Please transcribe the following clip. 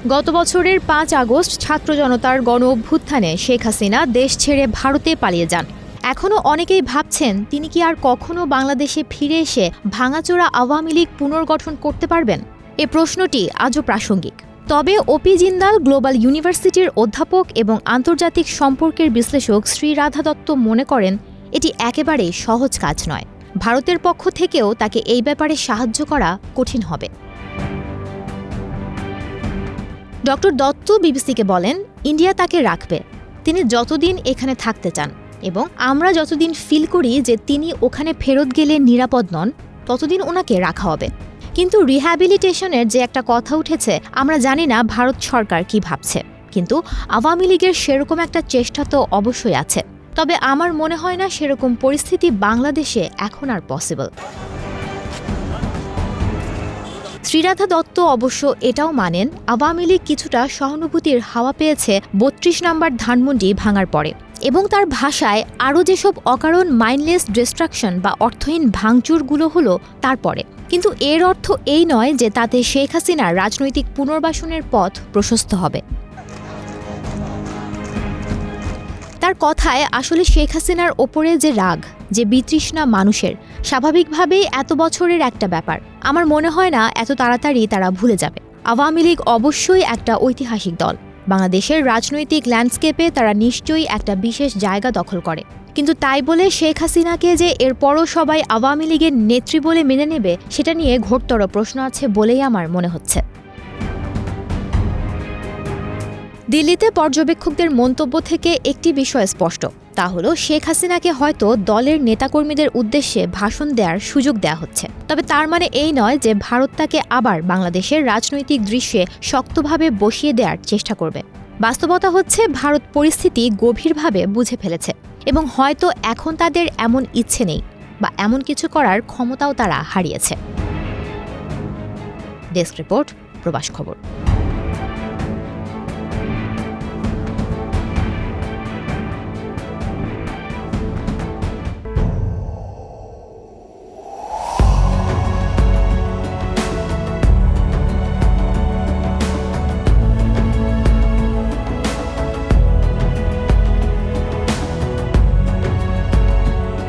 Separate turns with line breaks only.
গত বছরের ৫ আগস্ট ছাত্র জনতার গণ অভ্যুত্থানে শেখ হাসিনা দেশ ছেড়ে ভারতে পালিয়ে যান। এখনও অনেকেই ভাবছেন তিনি কি আর কখনো বাংলাদেশে ফিরে এসে ভাঙাচোরা আওয়ামী লীগ পুনর্গঠন করতে পারবেন? এ প্রশ্নটি আজও প্রাসঙ্গিক। তবে ওপি জিন্দাল গ্লোবাল ইউনিভার্সিটির অধ্যাপক এবং আন্তর্জাতিক সম্পর্কের বিশ্লেষক শ্রী রাধা দত্ত মনে করেন এটি একেবারেই সহজ কাজ নয়। ভারতের পক্ষ থেকেও তাকে এই ব্যাপারে সাহায্য করা কঠিন হবে। ড দত্ত বিবিসিকে বলেন, ইন্ডিয়া তাকে রাখবে, তিনি যতদিন এখানে থাকতে চান, এবং আমরা যতদিন ফিল করি যে তিনি ওখানে ফেরত গেলে নিরাপদ নন, ততদিন ওনাকে রাখা হবে। কিন্তু রিহ্যাবিলিটেশনের যে একটা কথা উঠেছে, আমরা জানি না ভারত সরকার কি ভাবছে, কিন্তু আওয়ামী লীগের সেরকম একটা চেষ্টা তো অবশ্যই আছে। তবে আমার মনে হয় না সেরকম পরিস্থিতি বাংলাদেশে এখন আর পসিবল। শ্রীরাধা দত্ত অবশ্য এটাও মানেন আওয়ামী লীগ কিছুটা সহানুভূতির হাওয়া পেয়েছে ৩২ নম্বর ধানমন্ডি ভাঙার পরে, এবং তার ভাষায় আরও যেসব অকারণ মাইন্ডলেস ডিস্ট্রাকশন বা অর্থহীন ভাঙচুরগুলো হলো তারপরে। কিন্তু এর অর্থ এই নয় যে তাতে শেখ হাসিনার রাজনৈতিক পুনর্বাসনের পথ প্রশস্ত হবে। তার কথায় আসলে শেখ হাসিনার ওপরে যে রাগ, যে বিতৃষ্ণা মানুষের, স্বাভাবিকভাবেই এত বছরের একটা ব্যাপার। আমার মনে হয় না এত তাড়াতাড়ি তারা ভুলে যাবে। আওয়ামী লীগ অবশ্যই একটা ঐতিহাসিক দল, বাংলাদেশের রাজনৈতিক ল্যান্ডস্কেপে তারা নিশ্চয়ই একটা বিশেষ জায়গা দখল করে। কিন্তু তাই বলে শেখ হাসিনাকে যে এরপরও সবাই আওয়ামী লীগের নেত্রী বলে মেনে নেবে, সেটা নিয়ে ঘোরতর প্রশ্ন আছে বলেই আমার মনে হচ্ছে। দিল্লিতে পর্যবেক্ষকদের মন্তব্য থেকে একটি বিষয় স্পষ্ট, তা হলো শেখ হাসিনাকে হয়তো দলের নেতাকর্মীদের উদ্দেশ্যে ভাষণ দেওয়ার সুযোগ দেওয়া হচ্ছে। তবে তার মানে এই নয় যে ভারত তাকে আবার বাংলাদেশের রাজনৈতিক দৃশ্যে শক্তভাবে বসিয়ে দেওয়ার চেষ্টা করবে। বাস্তবতা হচ্ছে ভারত পরিস্থিতি গভীরভাবে বুঝে ফেলেছে, এবং হয়তো এখন তাদের এমন ইচ্ছে নেই বা এমন কিছু করার ক্ষমতাও তারা হারিয়েছে। ডেস্ক রিপোর্ট, প্রবাস খবর।